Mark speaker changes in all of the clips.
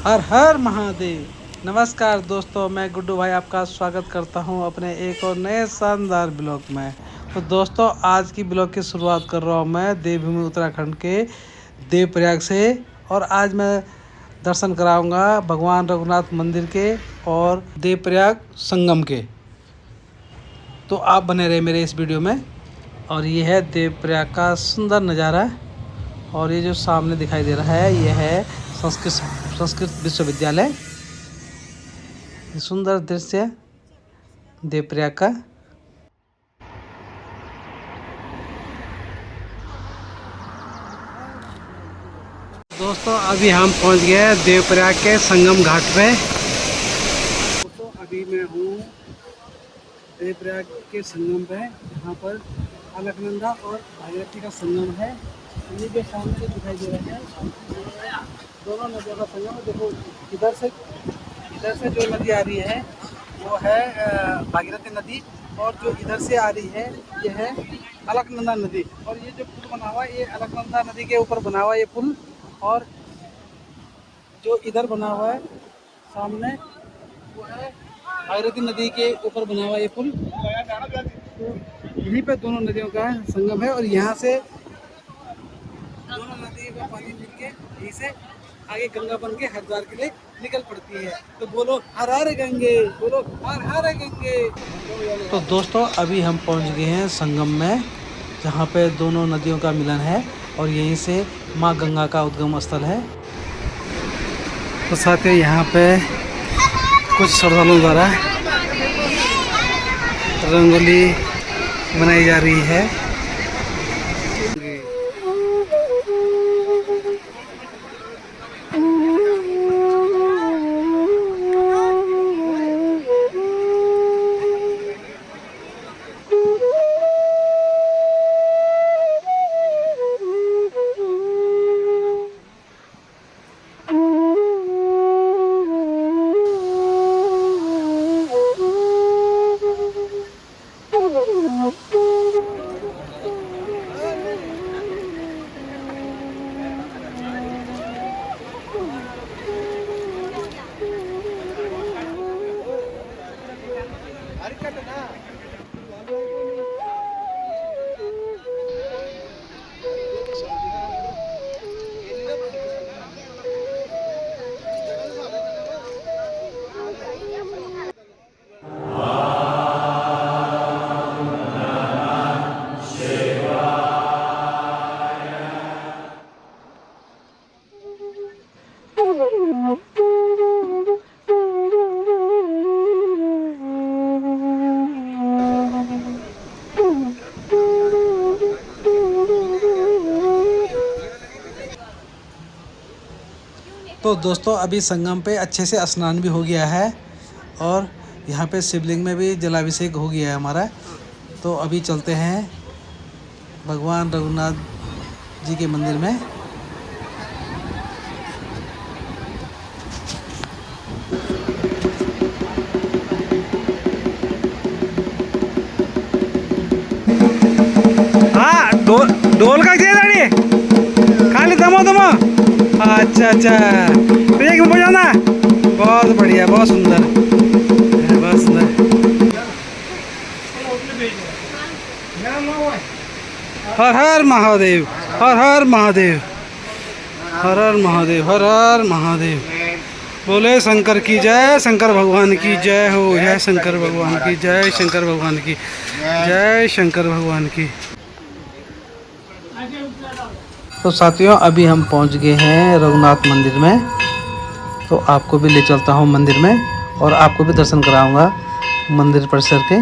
Speaker 1: हर हर महादेव। नमस्कार दोस्तों, मैं गुड्डू भाई आपका स्वागत करता हूं अपने एक और नए शानदार ब्लॉग में। तो दोस्तों, आज की ब्लॉग की शुरुआत कर रहा हूं मैं देवभूमि उत्तराखंड के देवप्रयाग से। और आज मैं दर्शन कराऊंगा भगवान रघुनाथ मंदिर के और देवप्रयाग संगम के। तो आप बने रहे मेरे इस वीडियो में। और ये है देवप्रयाग का सुंदर नज़ारा। और ये जो सामने दिखाई दे रहा है ये है संस्कृत विश्वविद्यालय। सुंदर दृश्य देवप्रयाग का। दोस्तों, अभी हम पहुंच गए देवप्रयाग के संगम घाट पे। दोस्तों, अभी मैं हूँ देवप्रयाग के संगम पे, यहाँ पर अलकनंदा और भागीरथी का संगम है। ये जो सामने दिखाई दे रहा है दोनों नदियों का संगम है। देखो, इधर से जो नदी आ रही है वो है भागीरथी नदी, और जो इधर से आ रही है ये है अलकनंदा नदी। और ये जो पुल बना हुआ है ये अलकनंदा नदी के ऊपर बना हुआ है ये पुल। और जो इधर बना हुआ है सामने वो है भागीरथी नदी के ऊपर बना हुआ ये पुल। तो यहीं पे दोनों नदियों का संगम है। और यहाँ से दोनों नदियों का पानी मिल के यहीं से आगे गंगा बन के हरिद्वार के लिए निकल पड़ती है। तो बोलो हर हर गंगे, बोलो हर हर गंगे। तो दोस्तों, अभी हम पहुंच गए हैं संगम में, जहां पे दोनों नदियों का मिलन है। और यहीं से माँ गंगा का उद्गम स्थल है। तो साथ ही यहाँ पे कुछ श्रद्धालुओं द्वारा रंगोली बनाई जा रही है। तो दोस्तों, अभी संगम पे अच्छे से स्नान भी हो गया है। और यहाँ पे शिवलिंग में भी जलाभिषेक हो गया है हमारा। तो अभी चलते हैं भगवान रघुनाथ जी के मंदिर में। हाँ, डोल का क्या खाली दमो दमो। अच्छा, तो एक में बजाना। बहुत बढ़िया, बहुत सुंदर, बहुत सुंदर। हर हर महादेव, हर हर महादेव, हर हर महादेव, हर हर महादेव। बोले शंकर की जय, शंकर भगवान की जय हो। जय शंकर भगवान की जय, शंकर भगवान की जय, शंकर भगवान की। तो साथियों, अभी हम पहुंच गए हैं रघुनाथ मंदिर में। तो आपको भी ले चलता हूं मंदिर में और आपको भी दर्शन कराऊंगा मंदिर परिसर के।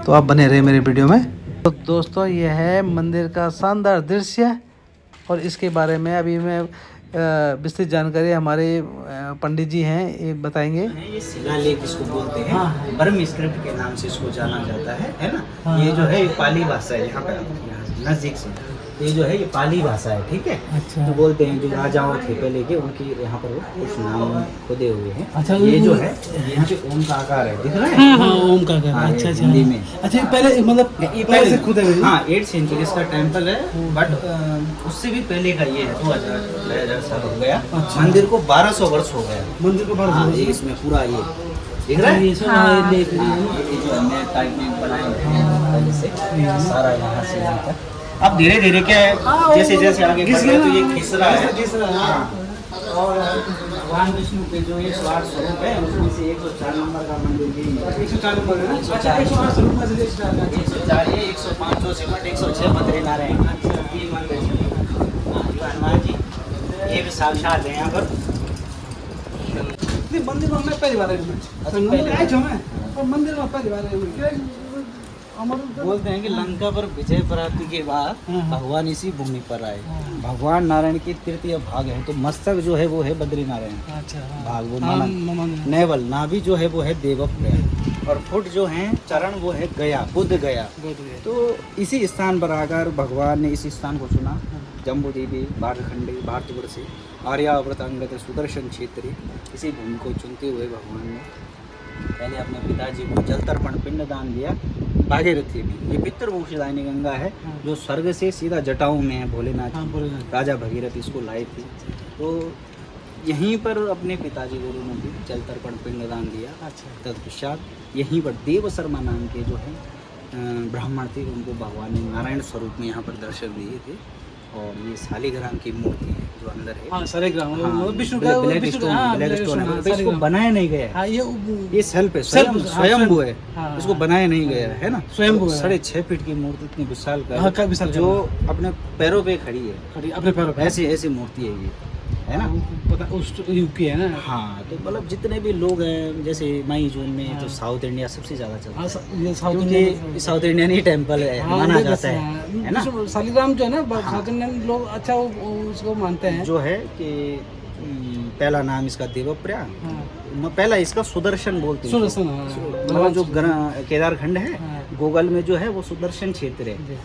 Speaker 1: तो आप बने रहे मेरे वीडियो में। तो दोस्तों, ये है मंदिर का शानदार दृश्य। और इसके बारे में अभी मैं विस्तृत जानकारी हमारे पंडित जी हैं ये बताएंगे।
Speaker 2: ये शिलालेख इसको बोलते हैं। हाँ, ब्रह्म स्क्रिप्ट के नाम से इसको जाना जाता है ना। हाँ, ये जो है पाली भाषा है, यहाँ पर नजदीक से। ये जो है ये पाली भाषा है, ठीक है।
Speaker 1: अच्छा।
Speaker 2: तो बोलते हैं जो राजाओं थे पहले के, उनके यहाँ पर वो कुछ नाम खुदे हुए हैं।
Speaker 1: अच्छा,
Speaker 2: ये जो है यहाँ पे ओम का आकार है, दिख रहा है?
Speaker 1: हाँ हाँ ओम का
Speaker 2: हाँ,
Speaker 1: अच्छा अच्छा
Speaker 2: हिंदी में।
Speaker 1: अच्छा ये पहले मतलब
Speaker 2: ये
Speaker 1: पहले से खुदे हुए
Speaker 2: हाँ 8th सेंचुरी का टेम्पल है, बट उससे भी पहले का ये है, 2000 साल हो गया।
Speaker 1: अच्छा।
Speaker 2: मंदिर को 1200 वर्ष हो गया।
Speaker 1: मंदिर को बाहर
Speaker 2: हाँ, ये इसमें पूरा ये दिख रहा है?
Speaker 1: ये सब हाँ, देख रही
Speaker 2: हाँ,
Speaker 1: है।
Speaker 2: ये जो हमने टाइप में बनाए हैं पहले से, सारा यहाँ से यहाँ तक। अब धीरे धीरे क्या है, जैसे जैसे आगे बढ़ रहे हैं तो ये खिस रहा है। हाँ। और भगवान विष्णु के जो ये 8 स्वरूप है, उसमें से 104 नंबर का मंदिर भी है।
Speaker 1: 104 नंबर है ना?
Speaker 2: 104
Speaker 1: 104 स्वरूप में से 104
Speaker 2: 104 ये 105 जो सिमट 106 बद्रीनारायण। तीन मंदिर है। हाँ, जो हनुमान जी ये भी साक्षात है यहाँ पर।
Speaker 1: नहीं मंदिर में मैं पहली बार आया हूँ।
Speaker 2: पहले
Speaker 1: आया हूँ मैं, और मंदिर में पहली बार आया हूँ। क्या हमारे
Speaker 2: बोलते हैं कि लंका पर विजय प्राप्ति के बाद
Speaker 1: हाँ।
Speaker 2: भगवान इसी भूमि पर आए।
Speaker 1: हाँ।
Speaker 2: भगवान नारायण की तृतीय भाग है, तो मस्तक जो है वो है बद्रीनारायण
Speaker 1: अच्छा हाँ।
Speaker 2: भाग, वो
Speaker 1: हाँ,
Speaker 2: माना
Speaker 1: माना।
Speaker 2: नेवल, नाभि जो है वो है देवप्रिया, और फुट जो है चरण वो है गया, बुद्ध गया। तो इसी स्थान पर आकर भगवान ने इस स्थान को चुना। जम्बू देवी भारतखंडी भारतवर्ष से आर्यावर्त अंगत सुदर्शन क्षेत्री, इसी भूमि को चुनते हुए भगवान ने पहले अपने पिताजी को जल तर्पण पिंडदान दिया। भागीरथी भी, ये पितृमोक्षदायिनी गंगा है जो स्वर्ग से सीधा जटाऊ में है भोलेनाथ
Speaker 1: हाँ,
Speaker 2: की।
Speaker 1: भोलेनाथ।
Speaker 2: राजा भगीरथ इसको लाए थे, तो यहीं पर अपने पिताजी को उन्होंने भी जल तर्पण पिंडदान दिया।
Speaker 1: अच्छा
Speaker 2: तत्पश्चात यहीं पर देव शर्मा नाम के जो है ब्राह्मण थे, उनको भगवान ने नारायण स्वरूप में यहाँ पर दर्शन दिए थे। और ये शालिग्राम की मूर्ति है जो अंदर है।
Speaker 1: हाँ शालिग्राम
Speaker 2: हाँ,
Speaker 1: विष्णु
Speaker 2: ब्लैक
Speaker 1: का
Speaker 2: ब्लैक
Speaker 1: विष्णु
Speaker 2: स्टोन,
Speaker 1: हाँ,
Speaker 2: ब्लैक
Speaker 1: ब्लैक
Speaker 2: स्टोन है,
Speaker 1: हाँ,
Speaker 2: तो इसको
Speaker 1: शालिग्राम।
Speaker 2: बनाया नहीं गया है।
Speaker 1: हाँ
Speaker 2: ये सेल्फ है,
Speaker 1: सेल्फ,
Speaker 2: स्वयंभू है,
Speaker 1: हाँ,
Speaker 2: इसको बनाया नहीं गया है ना।
Speaker 1: स्वयंभू है।
Speaker 2: 6.5 फीट की मूर्ति इतनी विशाल का
Speaker 1: हाँ, का विशाल
Speaker 2: है, जो अपने पैरों पे खड़ी है।
Speaker 1: खड़ी अपने पैरों पे
Speaker 2: ऐसी ऐसी मूर्ति है ये, है ना।
Speaker 1: पता उस यूपी है ना।
Speaker 2: हाँ, तो मतलब जितने भी लोग हैं, जैसे मई जून में
Speaker 1: हाँ।
Speaker 2: तो साउथ इंडिया सबसे ज़्यादा चलता
Speaker 1: हाँ,
Speaker 2: है,
Speaker 1: ये साउथ
Speaker 2: क्योंकि साउथ इंडियन ही टेम्पल है,
Speaker 1: हाँ,
Speaker 2: माना
Speaker 1: ये
Speaker 2: जाता
Speaker 1: बस, हाँ,
Speaker 2: है ना।
Speaker 1: विष्णु शालिग्राम जो है ना
Speaker 2: हाँ।
Speaker 1: साउथ इंडियन लोग अच्छा उसको मानते हैं।
Speaker 2: जो है कि पहला नाम इसका देवप्रयाग,
Speaker 1: हाँ,
Speaker 2: पहला इसका सुदर्शन बोलते हैं।
Speaker 1: सुदर्शन, हाँ।
Speaker 2: मतलब जो केदारखंड है
Speaker 1: हाँ।
Speaker 2: गूगल में जो है वो सुदर्शन क्षेत्र है,
Speaker 1: जी।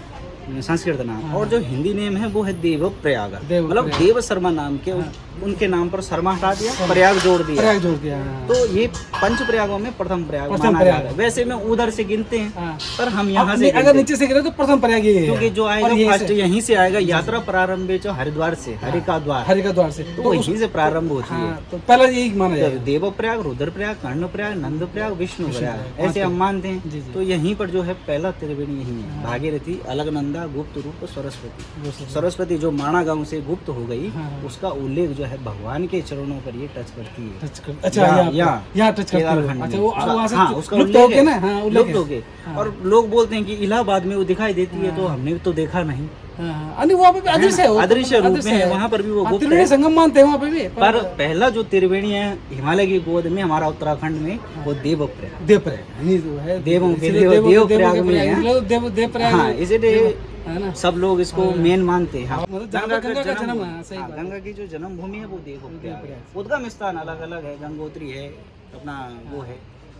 Speaker 2: संस्कृत नाम।
Speaker 1: हाँ।
Speaker 2: और जो हिंदी नेम है वो है देवप्रयाग,
Speaker 1: देवप्रयाग।
Speaker 2: मतलब देव शर्मा नाम के उनके नाम पर शर्मा हटा दिया, प्रयाग जोड़ दिया।
Speaker 1: प्रयाग जोड़ दिया हाँ।
Speaker 2: तो ये पंच प्रयागों में प्रथम प्रयाग
Speaker 1: प्रथम
Speaker 2: माना
Speaker 1: प्रयाग।
Speaker 2: जाता है। वैसे में उधर से गिनते हैं,
Speaker 1: हाँ।
Speaker 2: पर हम यहाँ से
Speaker 1: अगर
Speaker 2: गिनते हैं।
Speaker 1: नीचे से गिरे तो प्रथम प्रयाग ये है,
Speaker 2: क्योंकि जो
Speaker 1: और
Speaker 2: आएगा
Speaker 1: यहीं
Speaker 2: फर्स्ट
Speaker 1: से-
Speaker 2: यहीं से आएगा। यात्रा प्रारंभ जो हरिद्वार से, हरिका द्वार,
Speaker 1: हरि का द्वार से
Speaker 2: तो वहीं से प्रारंभ होती है।
Speaker 1: हाँ, तो पहला यही माना जाएगा।
Speaker 2: देवप्रयाग, रुद्रप्रयाग, कर्णप्रयाग, नंदप्रयाग, विष्णुप्रयाग,
Speaker 1: विष्णुप्रयाग,
Speaker 2: ऐसे हम मानते
Speaker 1: जी, जी।
Speaker 2: हैं। तो यहीं पर जो है पहला त्रिवेणी यहीं है। भागीरथी, अलकनंदा, गुप्त रूप, सरस्वती। सरस्वती जो माणा गांव से गुप्त हो गई,
Speaker 1: हाँ।
Speaker 2: उसका उल्लेख जो है भगवान के चरणों पर ये टच करती है।
Speaker 1: टच कर अच्छा यहाँ टच करती है।
Speaker 2: केदारखंड
Speaker 1: अच्छा
Speaker 2: में।
Speaker 1: वो वहाँ से
Speaker 2: हाँ, उसका
Speaker 1: लुप्त
Speaker 2: उल्लेख
Speaker 1: हो गया
Speaker 2: है।
Speaker 1: ना हाँ उल्लेख
Speaker 2: लुप्त
Speaker 1: है।
Speaker 2: हो गए।
Speaker 1: हाँ।
Speaker 2: और लोग बोलते हैं कि इलाहाबाद में वो दिखाई देती है, तो हमने तो देखा नहीं।
Speaker 1: हाँ, नहीं वहाँ पे भी अदृश्य है वो,
Speaker 2: अदृश्य रूप
Speaker 1: अदृश्य
Speaker 2: में है,
Speaker 1: है।
Speaker 2: वहाँ पर भी वो
Speaker 1: हाँ,
Speaker 2: गुप्त
Speaker 1: त्रिवेणी
Speaker 2: है।
Speaker 1: संगम मानते हैं वहाँ पे भी
Speaker 2: पर पहला जो त्रिवेणी है हिमालय की गोद में, हमारा उत्तराखंड में, वो देवप्रयाग।
Speaker 1: देवप्रयाग नहीं वो है
Speaker 2: देवों के
Speaker 1: इसलिए
Speaker 2: देवप्रयाग में है।
Speaker 1: इसलिए देवप्रयाग
Speaker 2: हाँ, इसलिए
Speaker 1: है ना।
Speaker 2: सब लोग इसको मेन मानते हैं। हाँ,
Speaker 1: मतलब गंगा का जन्म है, सही
Speaker 2: हाँ,
Speaker 1: बात है।
Speaker 2: गंगा की जो जन्मभूमि है वो देवप्रयाग है।
Speaker 1: देवप्रयाग।
Speaker 2: उद्गम स्थान अलग अलग है, गंगोत्री है, अपना वो है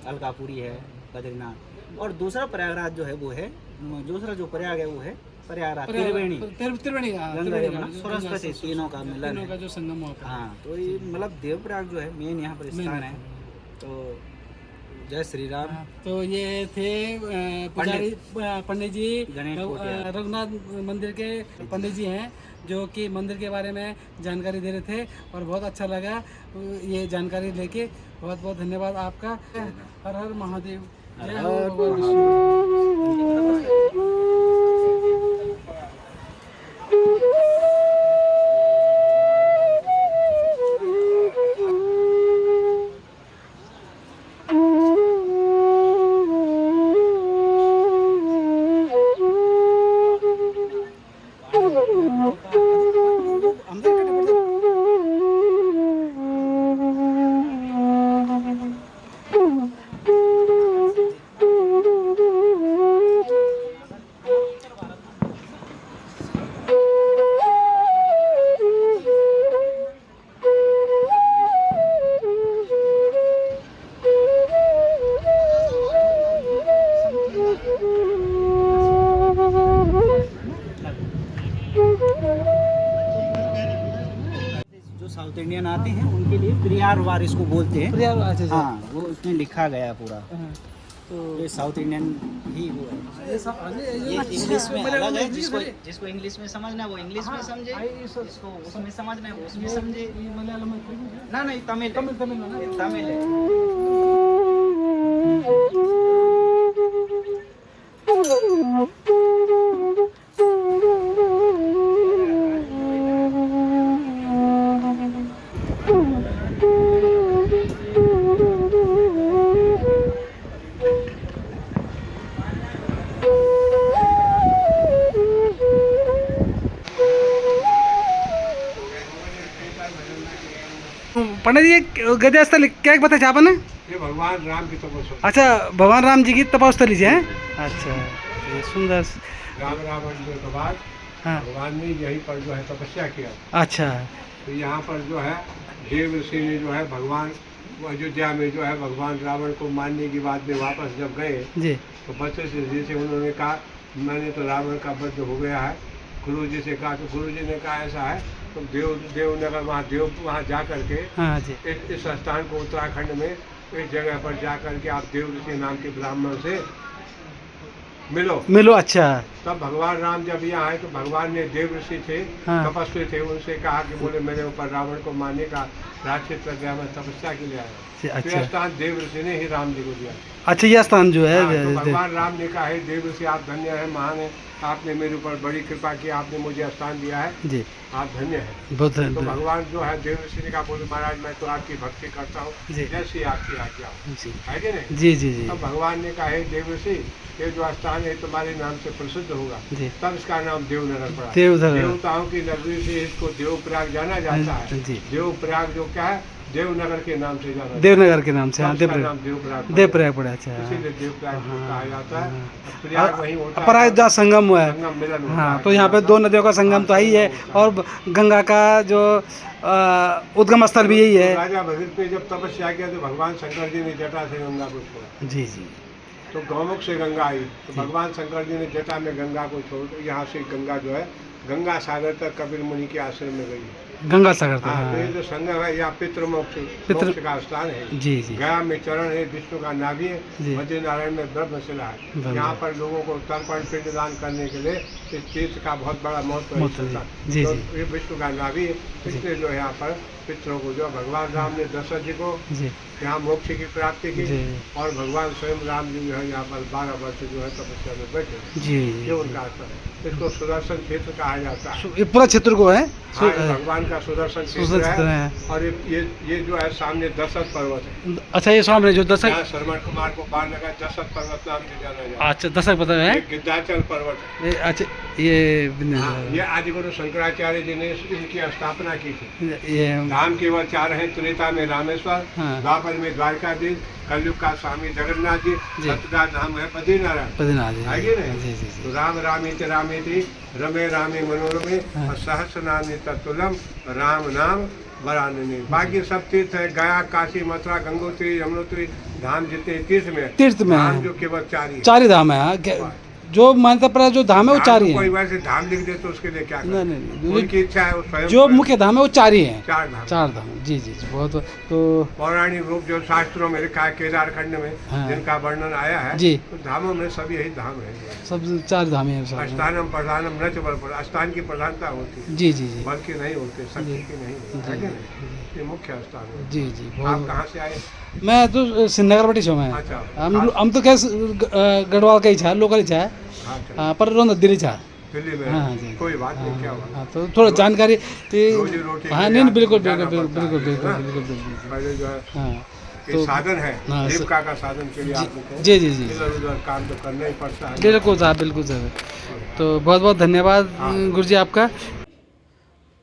Speaker 2: अलकापुरी है, बद्रीनाथ। और दूसरा प्रयागराज जो है वो है, दूसरा जो प्रयाग है वो है प्रयागराज त्रिवेणी।
Speaker 1: त्रिवेणी का
Speaker 2: गंगा
Speaker 1: त्रिवेणी
Speaker 2: यमुना
Speaker 1: का
Speaker 2: सरस्वती तीनों का मिलन
Speaker 1: तीनों
Speaker 2: है।
Speaker 1: का जो संगम हुआ था।
Speaker 2: हाँ, तो ये मतलब देवप्रयाग जो है मेन यहाँ पर स्थान है। तो जय श्री राम।
Speaker 1: हाँ, तो ये थे पुजारी पंडित जी
Speaker 2: गणेश कोटियार।
Speaker 1: रघुनाथ मंदिर के पंडित जी हैं, जो कि मंदिर के बारे में जानकारी दे रहे थे और बहुत अच्छा लगा ये जानकारी लेके। बहुत बहुत धन्यवाद आपका। हर हर महादेव। जय हो
Speaker 2: हर
Speaker 1: भगवान विष्णु।
Speaker 2: साउथ इंडियन आते हैं उनके लिए प्रियारवार इसको बोलते हैं।
Speaker 1: प्रिया अच्छा अच्छा।
Speaker 2: हाँ, वो उसमें लिखा गया पूरा।
Speaker 1: हाँ, तो
Speaker 2: ये साउथ इंडियन ही वो है।
Speaker 1: ये सब
Speaker 2: ये इंग्लिश में अलग है, जिसको इंग्लिश में समझना है वो इंग्लिश में समझे, जिसको उसमें समझना है वो उसमें समझे।
Speaker 1: मलयालम में
Speaker 2: ना नहीं, तमिल है।
Speaker 1: तमिल में ना?
Speaker 2: ये तमिल है।
Speaker 1: पंडित जी ये गद्य स्थल क्या बताया था आपने?
Speaker 3: ये भगवान राम की तपस्या।
Speaker 1: अच्छा, भगवान राम जी की तपस्थली है। अच्छा, ये सुंदर।
Speaker 3: राम रावण के बाद
Speaker 1: हाँ,
Speaker 3: भगवान ने यहीं पर जो है तपस्या किया।
Speaker 1: अच्छा
Speaker 3: तो यहाँ पर जो है देव ऋषि ने जो है भगवान वो अयोध्या में जो है भगवान रावण को मारने के बाद में वापस जब गए
Speaker 1: जी।
Speaker 3: तो बच्चे से जैसे उन्होंने कहा मैंने तो रावण का वध हो गया है। गुरु जी से कहा तो गुरु जी ने कहा ऐसा है तो देवनगर वहाँ जा करके
Speaker 1: हाँ जी।
Speaker 3: इस स्थान को उत्तराखंड में इस जगह पर जा करके आप देव ऋषि नाम के ब्राह्मण से मिलो। अच्छा,
Speaker 1: तब
Speaker 3: भगवान राम जब यहाँ आए तो भगवान ने देव ऋषि थे,
Speaker 1: हाँ।
Speaker 3: तपस्वी थे, उनसे कहा कि बोले मेरे ऊपर रावण को मारने का राक्षस कर गया, मैं तपस्या के लिए आया।
Speaker 1: अच्छा।
Speaker 3: तो यह स्थान देव ऋषि ने ही राम जी को दिया।
Speaker 1: अच्छा, यह स्थान जो है
Speaker 3: हाँ, तो भगवान राम ने कहा है देव ऋषि आप धन्य है, महान है, आपने मेरे ऊपर बड़ी कृपा की, आपने मुझे स्थान दिया है
Speaker 1: जी,
Speaker 3: आप धन्य है।
Speaker 1: बहुत
Speaker 3: तो भगवान जो है देव ऋषि ने कहा बोले महाराज मैं तो आपकी भक्ति करता हूँ,
Speaker 1: जी।
Speaker 3: जैसी आपकी आज्ञा हो।
Speaker 1: जी
Speaker 3: है कि नहीं?
Speaker 1: जी जी जी
Speaker 3: तब भगवान ने कहा है देव ऋषि ये जो स्थान है तुम्हारे नाम से प्रसिद्ध होगा।
Speaker 1: जी।
Speaker 3: तब इसका नाम देवनगर पड़ा।
Speaker 1: देवनगर।
Speaker 3: देवताओं की नगरी से इसको देवप्रयाग जाना जाता है।
Speaker 1: जी।
Speaker 3: देवप्रयाग जो क्या है देवनगर के नाम से जाना
Speaker 1: देवनगर के नाम से।
Speaker 3: जाता है।
Speaker 1: हाँ,
Speaker 3: तब इसका
Speaker 1: देवप्रयाग।
Speaker 3: नाम देवप्रयाग
Speaker 1: देवप्रयाग पड़ा। अच्छा,
Speaker 3: इसीलिए देवप्रयाग को
Speaker 1: हाँ,
Speaker 3: कहा जाता है।
Speaker 1: हाँ।
Speaker 3: प्रयाग वहीं होता है
Speaker 1: प्रयाग जहाँ संगम हुआ है।
Speaker 3: संगम मिलन होता
Speaker 1: हाँ,
Speaker 3: है।
Speaker 1: तो यहाँ पे दो नदियों का संगम तो ही है और गंगा का जो उद्गम स्थल भी यही है।
Speaker 3: तो राजा भगत ने जब तपस्या किया तो भगवान शंकर जी ने जटा से गंगा को छोड़ा।
Speaker 1: जी जी।
Speaker 3: तो गौमुख से गंगा आई तो भगवान शंकर जी ने जटा में गंगा को छोड़ तो यहाँ से गंगा जो है गंगा सागर तक कपिल मुनि के आश्रम में गई।
Speaker 1: गंगा सागर था।
Speaker 3: हाँ, तो ये जो संगम है यहाँ पितृमोक्ष का स्थान है।
Speaker 1: जी जी।
Speaker 3: गया में चरण है, विष्णु का नाभि है,
Speaker 1: जी।
Speaker 3: मध्य नारायण में ब्रह्मशिला है। यहाँ पर लोगों को तर्पण पिंडदान करने के लिए इस तीर्थ का बहुत बड़ा महत्व है।
Speaker 1: जी
Speaker 3: तो
Speaker 1: जी।
Speaker 3: ये विष्णु का नाभि है, इसलिए जो है यहाँ पर पितरों को जो भगवान राम ने दशरथ जी को
Speaker 1: जी
Speaker 3: यहाँ मोक्ष की प्राप्ति की
Speaker 1: जी।
Speaker 3: और भगवान स्वयं राम जी जो है यहाँ पर 12 वर्ष जो है तपस्या में बैठे।
Speaker 1: जी
Speaker 3: ये उनका आसन है। इसको सुदर्शन क्षेत्र कहा जाता है।
Speaker 1: ये पूरा क्षेत्र को है।
Speaker 3: हाँ, ये भगवान का सुदर्शन क्षेत्र है। और ये जो है सामने दशरथ पर्वत है।
Speaker 1: अच्छा, ये सामने जो दशक
Speaker 3: यहाँ श्रवण कुमार को बाढ़ लगा दशरथ पर्वत नाम से जाना जाता है।
Speaker 1: अच्छा, दशक पता है।
Speaker 3: ये गिद्धाचल पर्वत है।
Speaker 1: अच्छा, ये
Speaker 3: हाँ, ये आदिगुरु शंकराचार्य जी ने इनकी स्थापना की थी।
Speaker 1: ये
Speaker 3: धाम केवल 4 हैं, त्रेता में रामेश्वर,
Speaker 1: हाँ।
Speaker 3: द्वापर में द्वारकाधीश, कलयुग का स्वामी जगन्नाथ जी,
Speaker 1: जी।
Speaker 3: सतका धाम है बद्रीनारायण।
Speaker 1: जी
Speaker 3: नहीं?
Speaker 1: जी जी।
Speaker 3: तो राम रामेति रमे रामे मनोरमे
Speaker 1: हाँ।
Speaker 3: और सहस्र नामे तत्तुल्यम राम नाम वरानने। बाकी सब तीर्थ है, गया, काशी, मथुरा, गंगोत्री, यमुनोत्री धाम जितने तीर्थ में
Speaker 1: है।
Speaker 3: जो केवल 4 ही है।
Speaker 1: 4 ही धाम है। हाँ, जो मान्यता पर जो धाम है वो 4 ही
Speaker 3: कोई
Speaker 1: है।
Speaker 3: वैसे धाम लिख दे तो उसके लिए क्या
Speaker 1: नहीं,
Speaker 3: करें?
Speaker 1: नहीं,
Speaker 3: उनकी इच्छा है वो स्वयं
Speaker 1: जो मुख्य धाम है वो 4 ही है।
Speaker 3: 4 धाम।
Speaker 1: 4 धाम। जी जी जी। बहुत तो
Speaker 3: पौराणिक रूप जो शास्त्रों में लिखा है केदार खंड में
Speaker 1: हाँ।
Speaker 3: जिनका वर्णन आया है
Speaker 1: जी।
Speaker 3: तो धामों में सब यही धाम है।
Speaker 1: सब 4 धाम है सब।
Speaker 3: स्थानम प्रधानम न च बल, स्थान की प्रधानता होती है,
Speaker 1: जी जी जी
Speaker 3: बल की नहीं होती, शक्ति की नहीं होती, है कि नहीं? ये मुख्य स्थान है।
Speaker 1: जी जी।
Speaker 3: आप
Speaker 1: बहुत
Speaker 3: कहाँ से आए?
Speaker 1: मैं तो श्रीनगर बटी छो मैं।
Speaker 3: अच्छा।
Speaker 1: हम तो क्या गढ़वाल का ही छा, लोकल ही छा।
Speaker 3: अच्छा,
Speaker 1: हाँ, पर रोन दिल्ली छा।
Speaker 3: दिल्ली में।
Speaker 1: हाँ जी।
Speaker 3: कोई बात नहीं, क्या हुआ?
Speaker 1: हाँ, तो थोड़ा जानकारी
Speaker 3: रोजी रोटी
Speaker 1: हाँ,
Speaker 3: के
Speaker 1: नहीं
Speaker 3: लिए
Speaker 1: बिल्कुल
Speaker 3: जाना
Speaker 1: बिल्कुल
Speaker 3: पड़ता
Speaker 1: बिल्कुल
Speaker 3: है,
Speaker 1: बिल्कुल
Speaker 3: है ना?
Speaker 1: बिल्कुल बिल्कुल।
Speaker 3: पहले जो है
Speaker 1: हाँ,
Speaker 3: ये
Speaker 1: तो
Speaker 3: साधन है,
Speaker 1: हाँ,
Speaker 3: जीविका का साधन के लिए आपको
Speaker 1: जी जी जी
Speaker 3: इधर उधर काम तो करना ही पड़ता है।
Speaker 1: बिल्कुल साहब, बिल्कुल साहब। तो बहुत बहुत धन्यवाद गुरु जी आपका।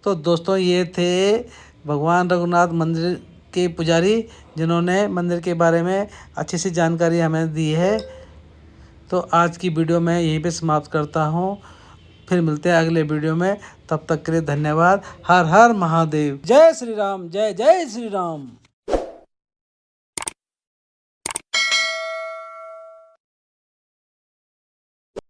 Speaker 1: तो दोस्तों, ये थे भगवान रघुनाथ मंदिर के पुजारी जिन्होंने मंदिर के बारे में अच्छी सी जानकारी हमें दी है। तो आज की वीडियो मैं यहीं पे समाप्त करता हूँ। फिर मिलते हैं अगले वीडियो में, तब तक के लिए धन्यवाद। हर हर महादेव। जय श्री राम, जय जय श्री राम।